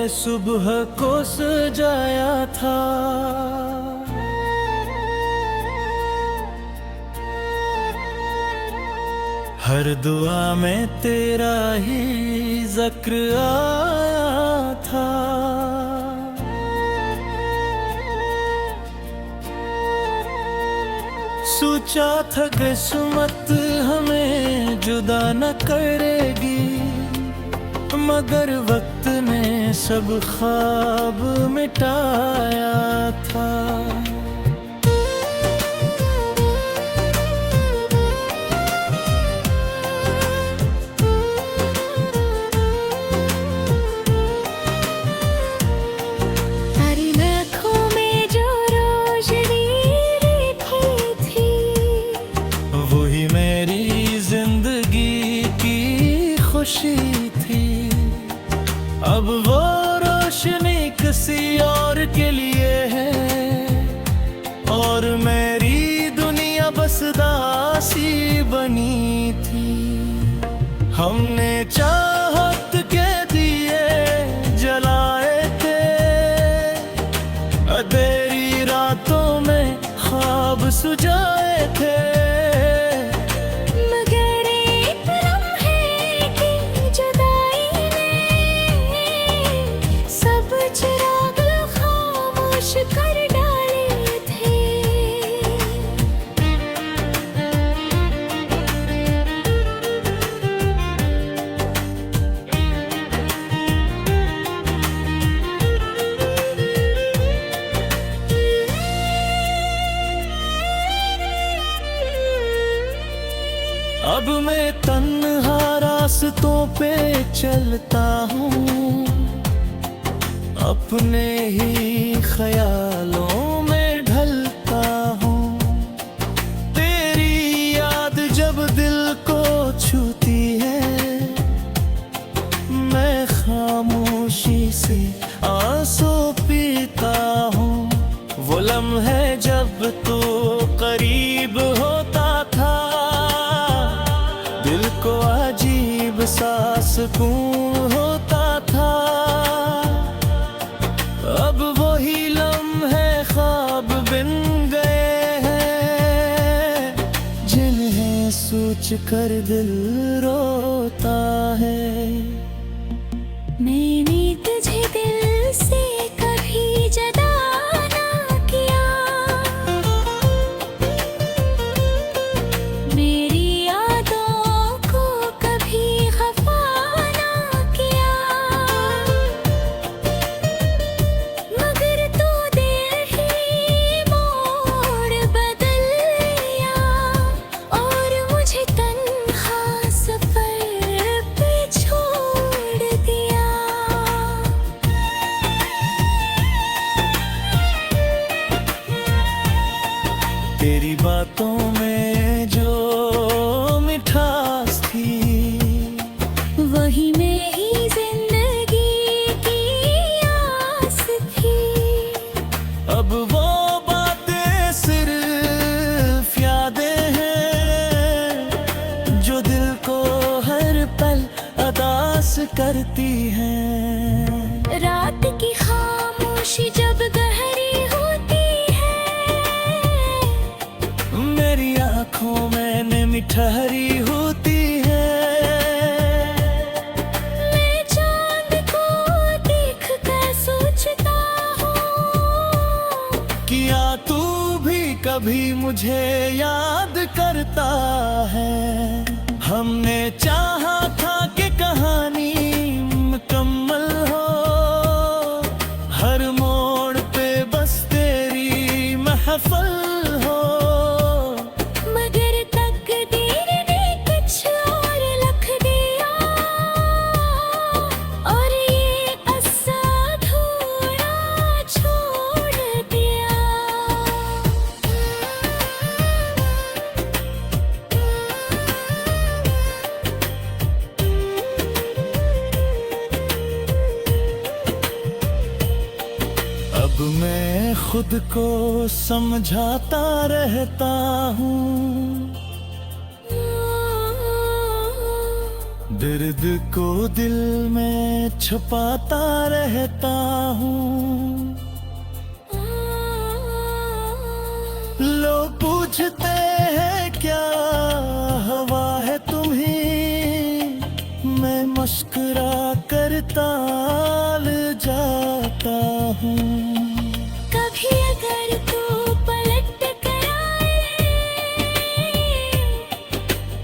सुबह को सजाया था। हर दुआ में तेरा ही जिक्र आया था। सोचा था किस्मत हमें जुदा न करेगी, मगर वक्त ने सब ख्वाब मिटाया था। खुशी थी, अब वो रोशनी किसी और के लिए है, और मेरी दुनिया बस दासी बनी थी। हमने चाहत के दिए जलाए थे, अंधेरी रातों में ख्वाब सुझाए थे। अब मैं तन्हा रास्तों पे चलता हूँ, अपने ही ख्यालों में ढलता हूँ। तेरी याद जब दिल को छूती है, मैं खामोशी से आंसू पीता हूँ। वो लम्हे जब तू करीब होता था, दिल को अजीब सा सुकून होता था। अब वही लम्हे ख्वाब बिन गए हैं, जिन्हें सोच कर दिल रोता है। मैंने तुझे दिल से कभी जुदा ना किया, मेरी यादों को कभी खफा ना किया, मगर तू दिल ही मोड़ बदल लिया, और मुझे तन्हा सफर पे छोड़ दिया। तेरी बातों में जो मिठास थी, वही मेरी जिंदगी की आस थी। अब वो बातें सिर्फ यादें हैं, जो दिल को हर पल अदास करती हैं। रात की खामोशी जब गहरी होती है, मेरी आँखों में मिठारी होती है। मैं चांद को देख कर सोचता हूँ, किया तू भी कभी मुझे याद करता है। हमने चाहा था कि कहानी मुकम्मल हो, हर मोड़ पे बस तेरी महफल हो। मगर तकदीर ने कुछ और लिख दिया, और ये अस्सा अधूरा छोड़ दिया। अब मैं खुद को समझाता रहता हूँ, दर्द को दिल में छुपाता रहता हूँ। लोग पूछते हैं क्या हवा है तुम्ही, मैं मुस्कुरा कर टाल जाता हूँ। कभी अगर तू पलट कर आए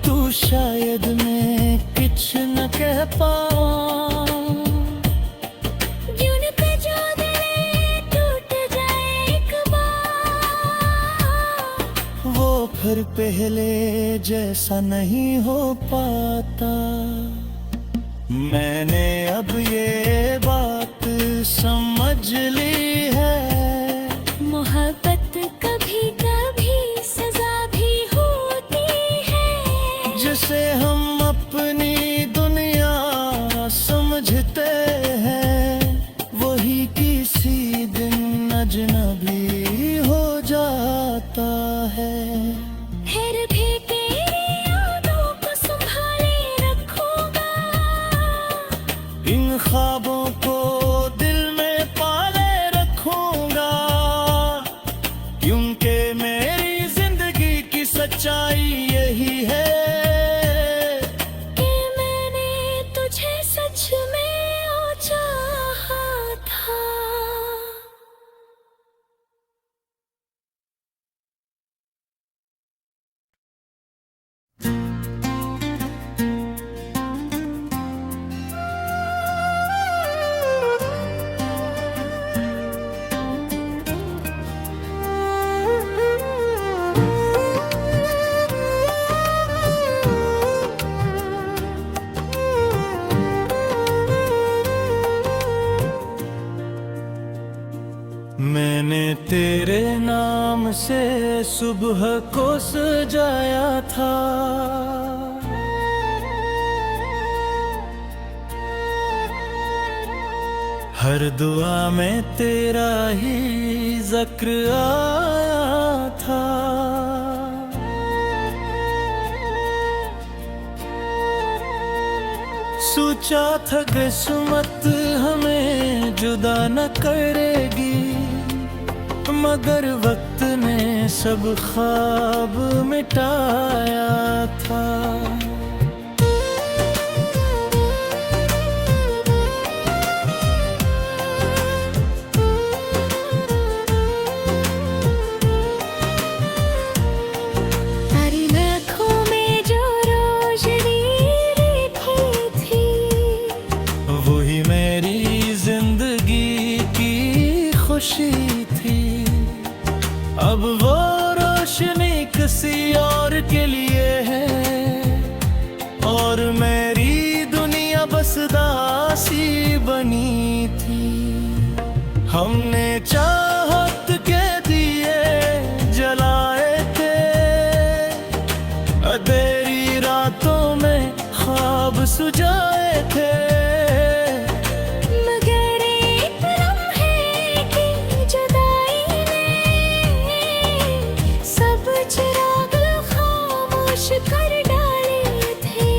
तू शायद मैं कुछ न कह पाऊं। यूं पे जो दिल टूट जाए एक बार, वो फिर पहले जैसा नहीं हो पाता। मैंने अब ये बात समझ ली है, मोहब्बत कभी कभी सजा भी होती है। जिसे हम अपनी दुनिया समझते हैं, वही किसी दिन अजनबी हो जाता है। फिर भी तेरी यादों को संभाले रखूंगा, इन ख्वाबों को दिल में पाले रखूंगा, क्योंकि मेरी जिंदगी की सच्चाई यही है कि मैंने तुझे सच में ओ चाहा था। मैंने तेरे नाम से सुबह को सजाया था, हर दुआ में तेरा ही जिक्र आया था। सोचा था किस्मत हमें जुदा न करेगी, मगर वक्त ने सब ख्वाब मिटाया था। तेरी आँखों में जो रोशनी लिखी थी, वही मेरी जिंदगी की खुशी थी। अब वो रोशनी किसी और के लिए है, और मेरी दुनिया बस दासी बनी थी। हमने चाहत के दिए जलाए थे, अंधेरी रातों में ख्वाब सुझाए थे। मगर एक लम्हे की जुदाई ने सब चिराग खामोश कर डाले थे।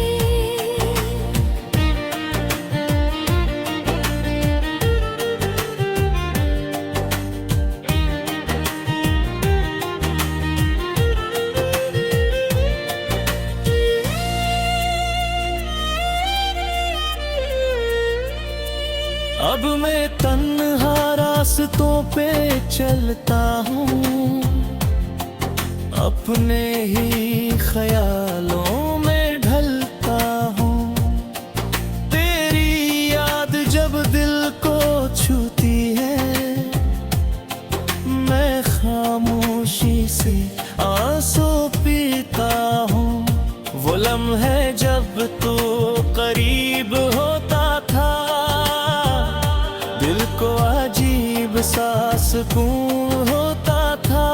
अब मैं तन्हा रास्तों पे चलता हूँ, अपने ही ख्यालों में ढलता हूँ। तेरी याद जब दिल को छूती है, मैं खामोशी से आंसू पीता हूँ। वो लम्हे जब तू करीब होता था, दिल को अजीब सा सुकून होता था।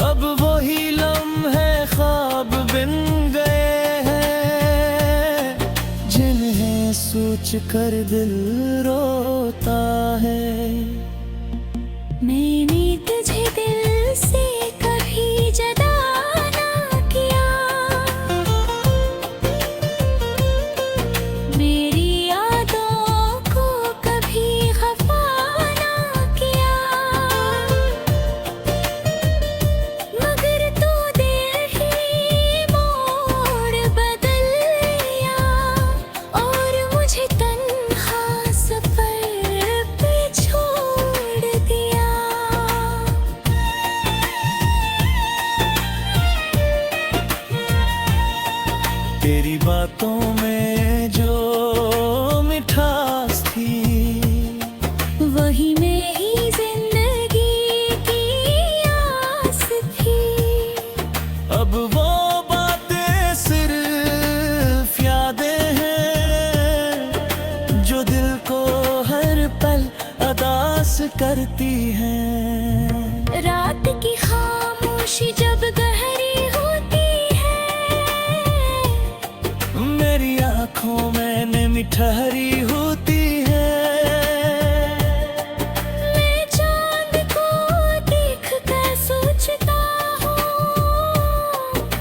अब वही लम्हे ख्वाब बिन गए हैं, जिन्हें सोच कर दिल रोता है। मैंने तुझे दिल से कभी जदा ना किया, तुझी में ही जिंदगी की आस थी। अब वो बातें सिर्फ यादें हैं जो दिल को हर पल अदास करती हैं। रात की खामोशी जब गहरी होती है, मेरी आंखों में नमी ठहरी होती है। मैं चांद को देख कर सोचता हूँ,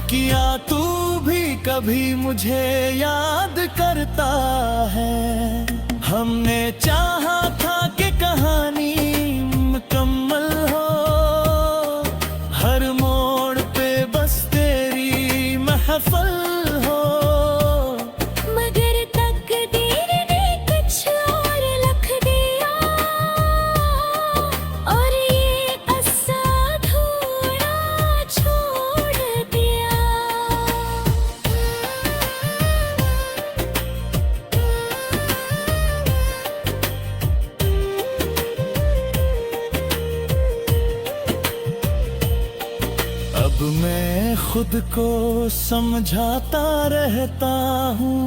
किया तू भी कभी मुझे याद करता है। हमने चाहा था कि कहानी मुकम्मल हो, हर मोड़ पे बस तेरी महफल हो। मगर तकदीर ने कुछ और लिख दिया, और ये असा अधूरा छोड़ दिया। अब मैं खुद को समझाता रहता हूँ,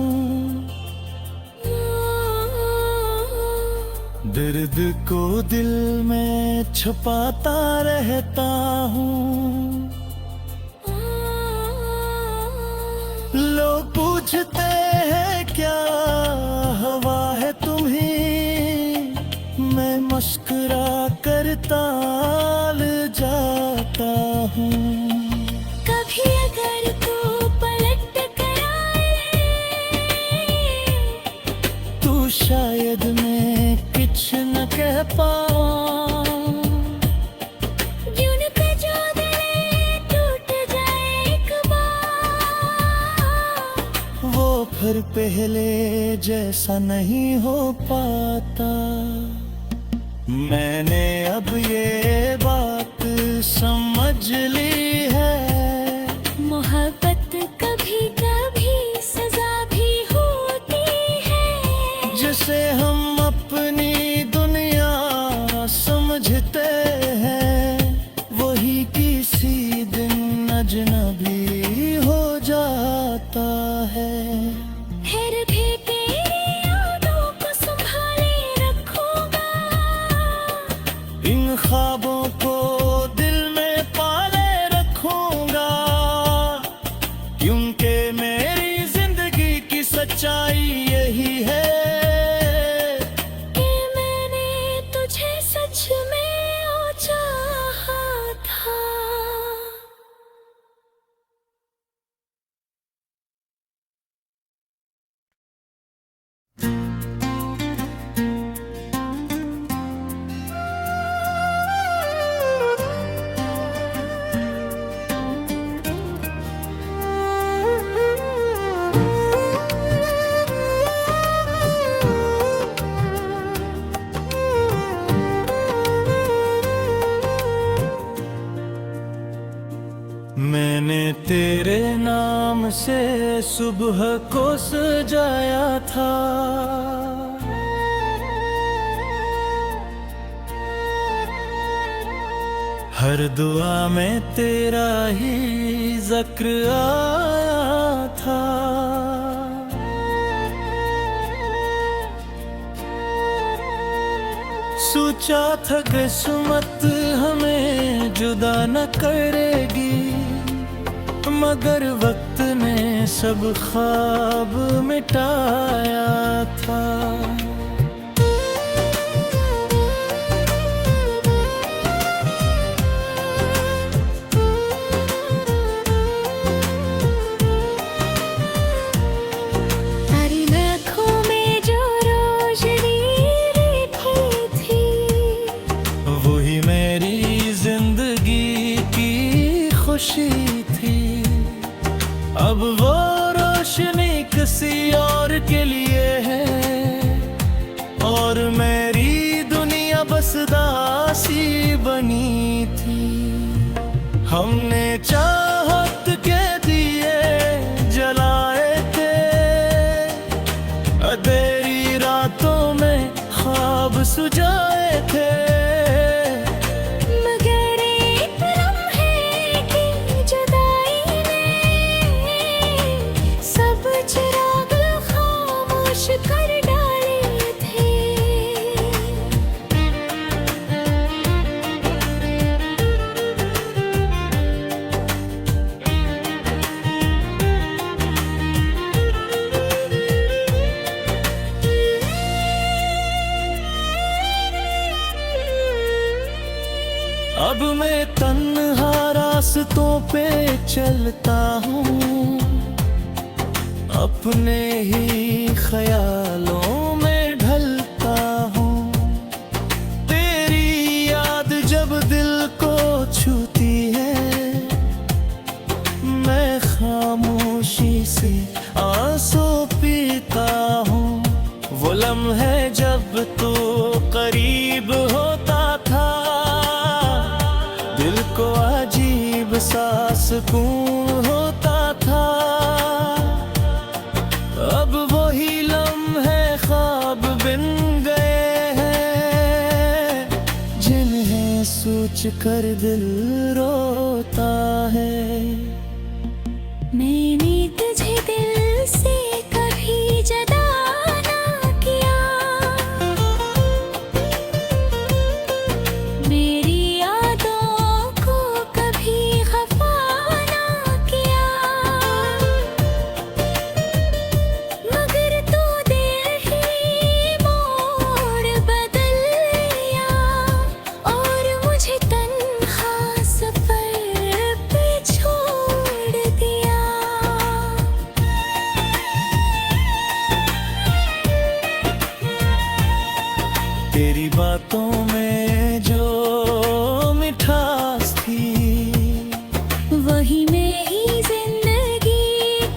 दर्द को दिल में छुपाता रहता हूँ। लोग पूछते हैं क्या हवा है तुम्हें, मैं मुस्कुरा कर टाल जाता हूँ। कभी अगर तू पलट कर आए, तू शायद मैं कुछ न कह पाऊं। यूं न के जो दिल टूट जाए एक बार, वो फिर पहले जैसा नहीं हो पाता। मैंने अब ये बात समझ ली है, मोहब्बत कभी कभी सजा भी होती है। जिसे हम अपनी दुनिया समझते हैं, वही किसी दिन अजनबी हो जाता है। फिर भी तेरी यादों को संभाले रखूंगा, इन ख्वाबों को दिल में पाले रखूंगा, क्योंकि मेरी जिंदगी की सच्चाई यही है कि मैंने तुझे सच में ओ चाहा था। मैंने तेरे नाम से सुबह को सजाया था, हर दुआ में तेरा ही जिक्र आया था। सोचा था किस्मत हमें जुदा न करेगी, मगर वक्त ने सब ख्वाब मिटाया था। तेरी आँखों में जो रोशनी रखी थी, वही मेरी जिंदगी की खुशी थी। अब वो रोशनी किसी और के लिए है, और मेरी दुनिया बस दासी बनी थी। हमने चाहत के दिए जलाए थे, अंधेरी रातों में ख्वाब सुझाए थे। अब मैं तन्हा रास्तों पे चलता हूँ, अपने ही ख्यालों में ढलता हूँ। तेरी याद जब दिल को छूती है, मैं खामोशी से आंसू पीता हूँ। वो लम्हे जब तू करीब होता था, दिल को अजीब सा सुकून होता था। अब वही लम्हे ख्वाब बिन गए हैं, जिन्हें सोच कर दिल रोता है। मैंने तुझे दिल से कभी जदा ना किया, मेरी यादों को कभी खफा ना किया। मगर तू दिल ही मोड़ बदल लिया, और मुझे तन्हा सफर पे छोड़ दिया। तेरी बातों में जो मिठास थी, वही मेरी जिंदगी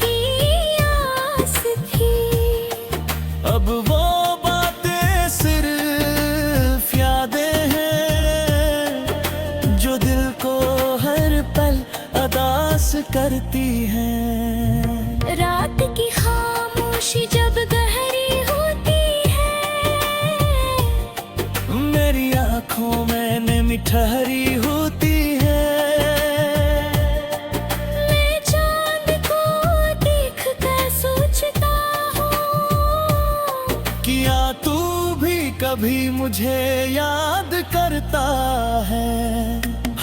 की आस थी। अब वो बातें सिर्फ यादें हैं, जो दिल को हर पल अदास करती हैं। रात की खामोशी जब गहरी होती है, मेरी आँखों में मिठहरी होती है। मैं चांद को देख कर सोचता हूँ, किया तू भी कभी मुझे याद करता है।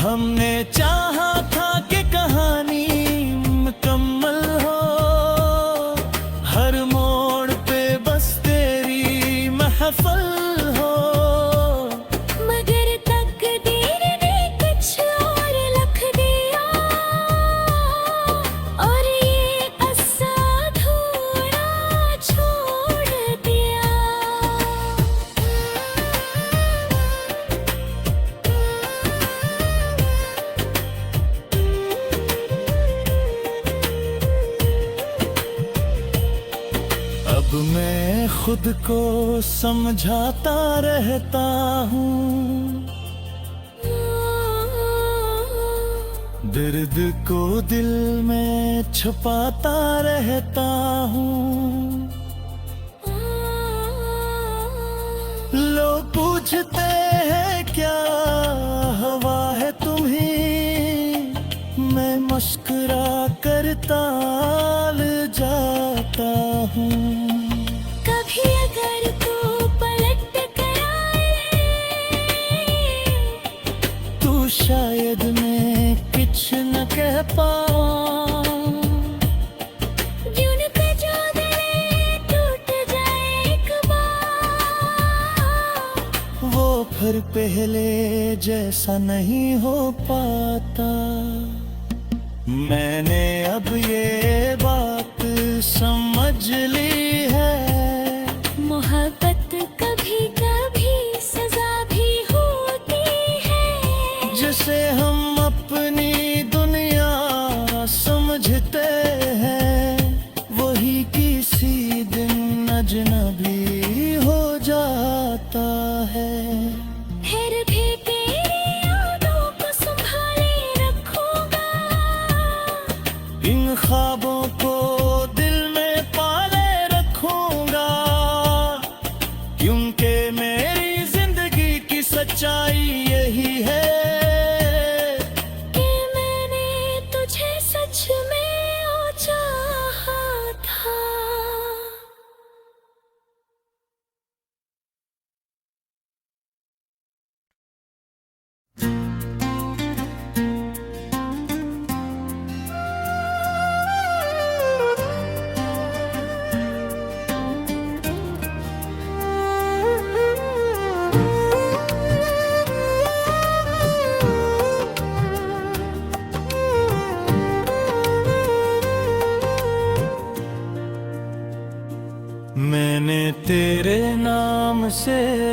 हमने चाहा था कि कहानी मुकम्मल हो, हर मोड़ पे बस तेरी महफल हो। मगर तकदीर ने कुछ और लिख दिया, और ये असा अधूरा छोड़ दिया। अब मैं खुद को समझाता रहता हूँ, दर्द को दिल में छुपाता रहता हूँ। लोग पूछते हैं क्या हवा है तुम्हें, मैं मुस्कुरा कर टाल जाता हूँ। कभी अगर तू पलट कर आए, तू शायद मैं कुछ न कह पाऊं। यूं न कर जो दिल टूट जाए एक बार, वो फिर पहले जैसा नहीं हो पाता। मैंने अब ये बात समझ ली है, मोहब्बत कभी कभी सजा भी होती है। जिसे हम अपनी दुनिया समझते हैं, वही किसी दिन अजनबी हो जाता है। फिर भी तेरी यादों को संभाले रखूंगा, इन ख्वाबों को दिल में पाले रखूंगा, क्योंकि मेरी जिंदगी की सच्चाई यही है कि मैंने तुझे सच में ओ चाहा था।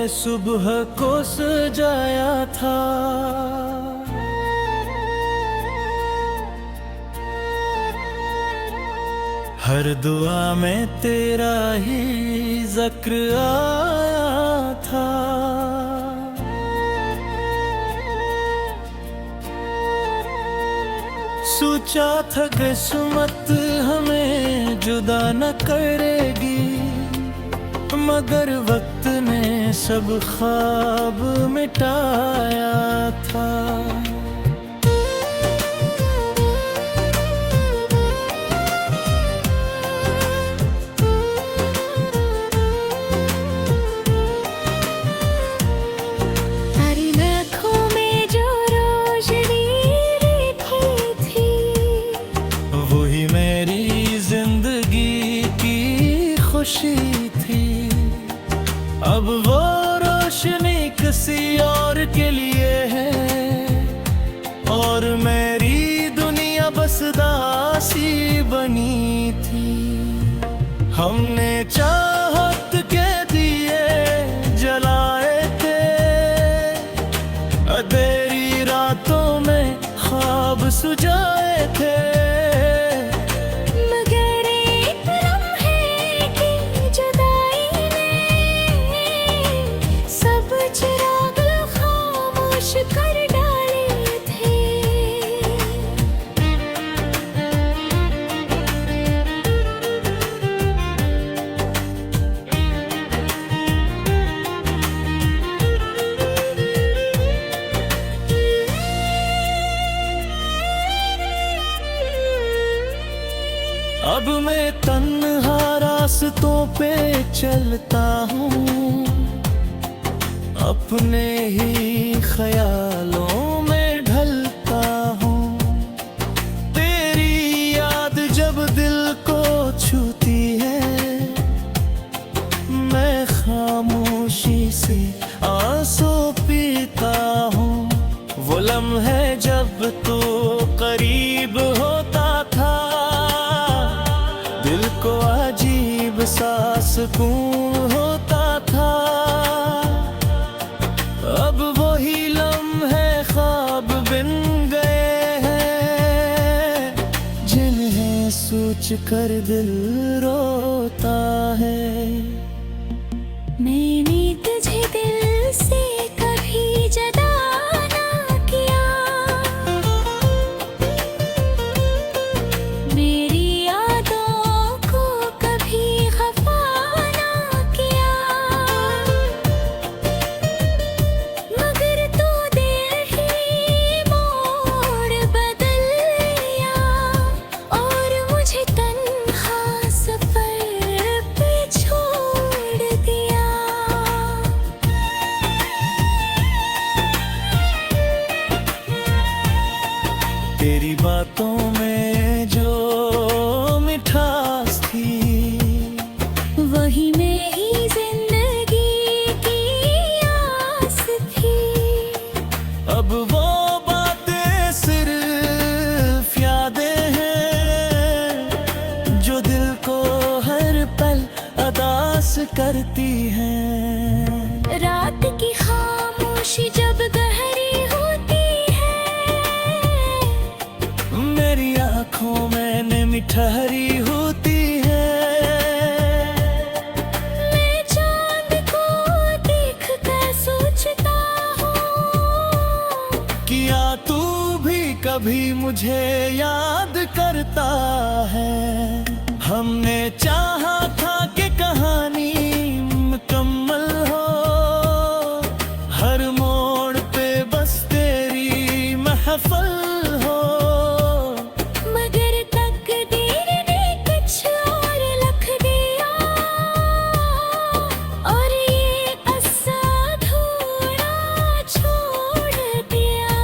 सुबह को सजाया था। हर दुआ में तेरा ही जिक्र आया था। सोचा था किस्मत हमें जुदा न करेगी, मगर वक्त ने सब ख्वाब मिटाया था। खुशी थी, अब वो रोशनी किसी और के लिए है, और मेरी दुनिया बस दासी बनी थी। हमने चाहत के दिए जलाए थे, अंधेरी रातों में ख्वाब सुझाए थे। अब मैं तन्हा रास्तों पे चलता हूँ, अपने ही ख्यालों में ढलता हूँ। तेरी याद जब दिल को छूती है, मैं खामोशी से आंसू पीता हूँ। वो लम्हे जब तू करीब होता था, दिल को अजीब सा सुकून होता था। अब वही लम्हे ख्वाब बिन गए हैं, जिन्हें सोच कर दिल रोता है। मैंने तुझे दिल से कभी जदा ना किया, मेरी यादों को कभी खफा ना किया, मगर तू दिल ही मोड़ बदल लिया, और मुझे तन्हा सफर पे छोड़ दिया। तेरी बातों में जो मिठास थी, वही मेरी जिंदगी की आस थी। अब वो बातें सिर्फ यादें हैं, जो दिल को हर पल अदास करती हैं। रात की खामोशी जब गहरी होती है, मेरी आँखों में नमी ठहरी होती है। मैं चांद को देख कर सोचता हूँ, किया तू भी कभी मुझे याद करता है। हमने चाहा था कि कहानी मुकम्मल हो, हर मोड़ पे बस तेरी महफल हो। मगर तकदीर ने कुछ और लिख दिया, और ये असा अधूरा छोड़ दिया।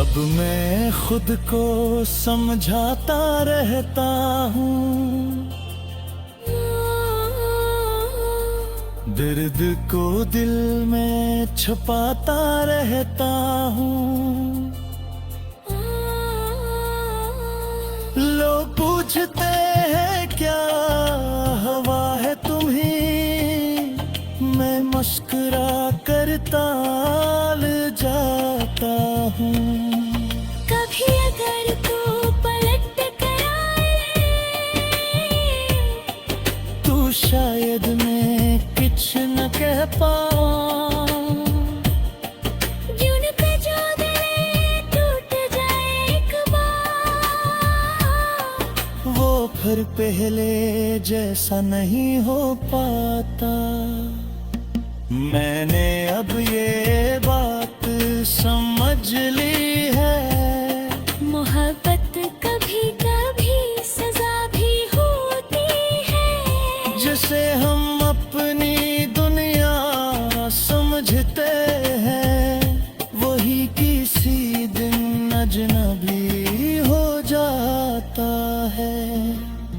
अब मैं खुद को समझाता रहता हूँ, दर्द को दिल में छुपाता रहता हूँ। लोग पूछते हैं क्या हवा है तुम्ही, मैं मुस्कुरा कर टाल जाता हूँ। कभी अगर तू पलट कर आए तू शायद मैं कुछ न कह पाऊं। यूं न पे जो दिल टूट जाए एक बार, वो फिर पहले जैसा नहीं हो पाता। मैंने अब ये बात समझ ली है, मोहब्बत कभी कभी सजा भी होती है। जिसे हम अपनी दुनिया समझते हैं, वही किसी दिन अजनबी हो जाता है।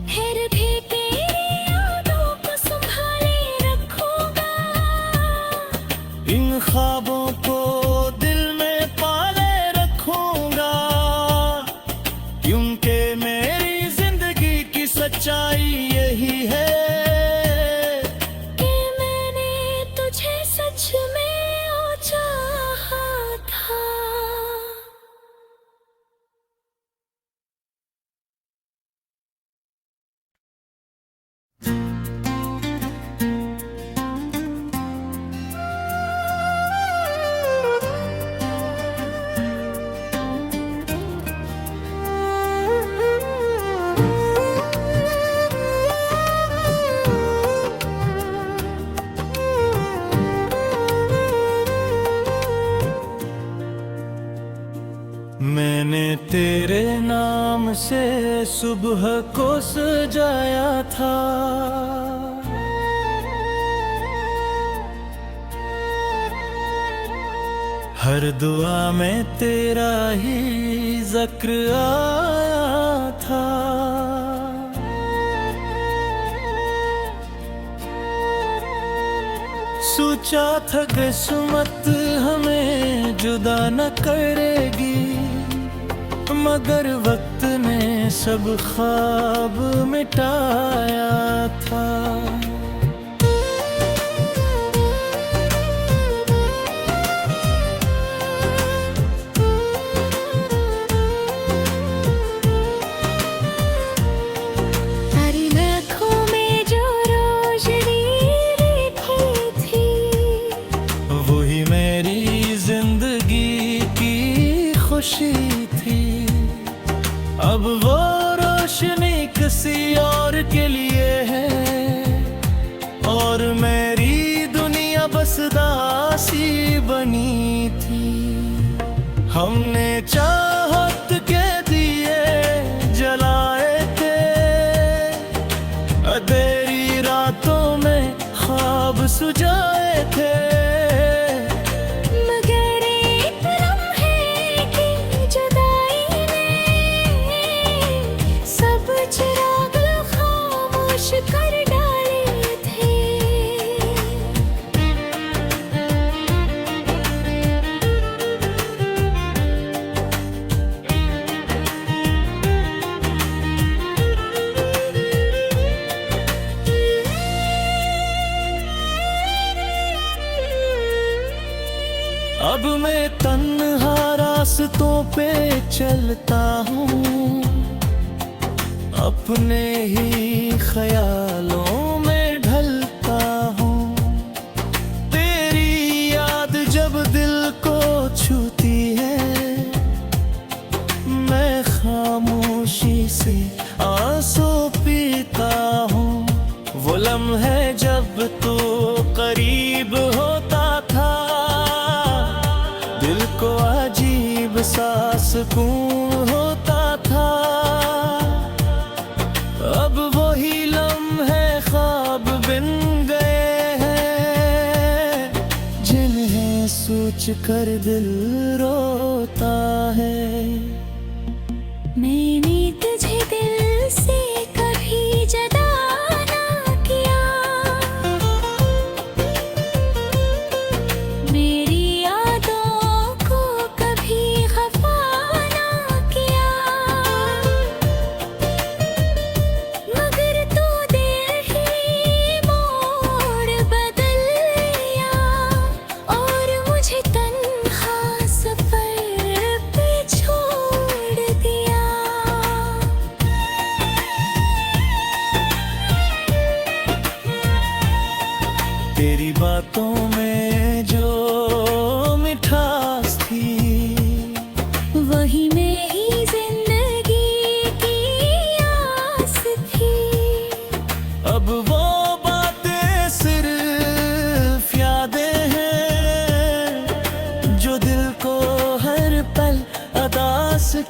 फिर भी तेरी यादों को संभाले रखूंगा, इन ख्वाबों को दिल में पाले रखूंगा, क्योंकि मेरी जिंदगी की सच्चाई यही है कि मैंने तुझे सच में ओ चाहा था। मैंने तेरे नाम से सुबह को सजाया था, हर दुआ में तेरा ही जिक्र आया था। सोचा था किस्मत हमें जुदा न करेगी, मगर वक्त ने सब ख्वाब मिटाया था। तेरी आँखों में जो रोशनी देखी थी, वही मेरी जिंदगी की खुशी थी। अब वो रोशनी किसी और के लिए है, और मेरी दुनिया बस दासी बनी थी। हमने चाहत के दिए जलाए थे, अंधेरी रातों में ख्वाब सुझाए थे। मगर एक लम्हे की जुदाई ने सब चिराग खामोश कर डाले थे। अब मैं तन्हा रास्तों पे चलता हूँ, अपने ही ख्यालों में ढलता हूँ। तेरी याद जब दिल को छूती है, मैं खामोशी से आंसू पीता हूँ। वो लम्हे जब तू करीब होता था, दिल को अजीब सा सुकून होता था। अब वही लम्हे ख्वाब बिन गए हैं, जिन्हें सोच कर दिल रोता है। मैंने तुझे दिल से कभी जदा ना किया,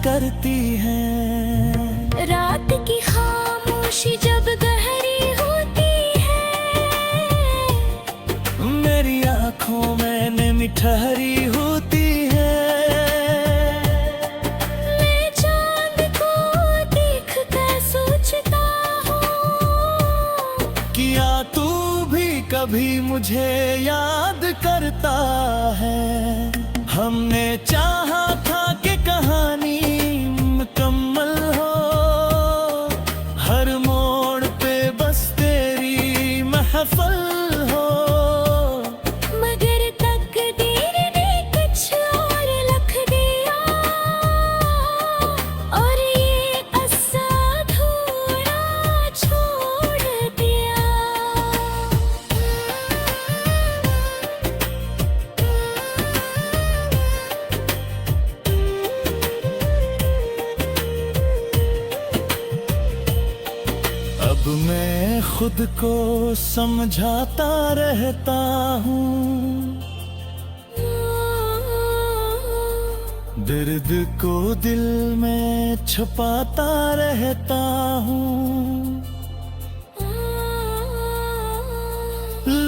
करती हैं। रात की खामोशी जब गहरी होती है, मेरी आँखों में नमी ठहरी होती है। मैं चांद को देख कर सोचता हूँ, किया तू भी कभी मुझे याद करता है। हमने चाहा था कि कहानी मुकम्मल हो, हर मोड़ पे बस तेरी महफल हो। मगर तकदीर ने कुछ और लिख दिया, और ये अरसा अधूरा छोड़ दिया। अब मैं खुद को समझाता रहता हूँ, दर्द को दिल में छुपाता रहता हूँ।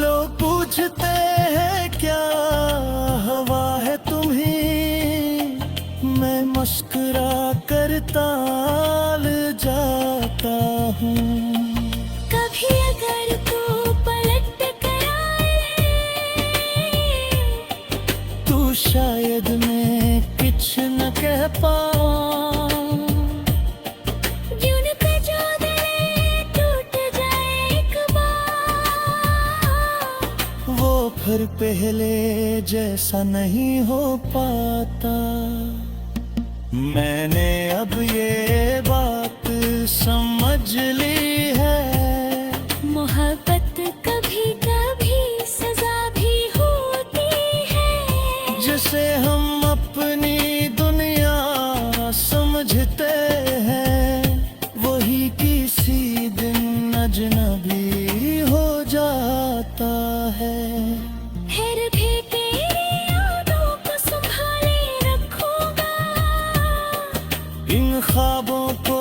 लोग पूछते हैं क्या हवा है तुम्हें, मैं मुस्कुरा कर टाल जाता हूँ। कभी अगर तू पलट कर आए, तू शायद मैं कुछ न कह पाऊं। यूं न कर जो दिल टूट जाए एक बार, वो फिर पहले जैसा नहीं हो पाता। मैंने अब ये बात समझ ली है, मोहब्बत कभी कभी सजा भी होती है। जिसे हम अपनी दुनिया समझते हैं, वही किसी दिन अजनबी हो जाता है। फिर भी तेरी यादों को संभाले रखूंगा, इन ख्वाबों को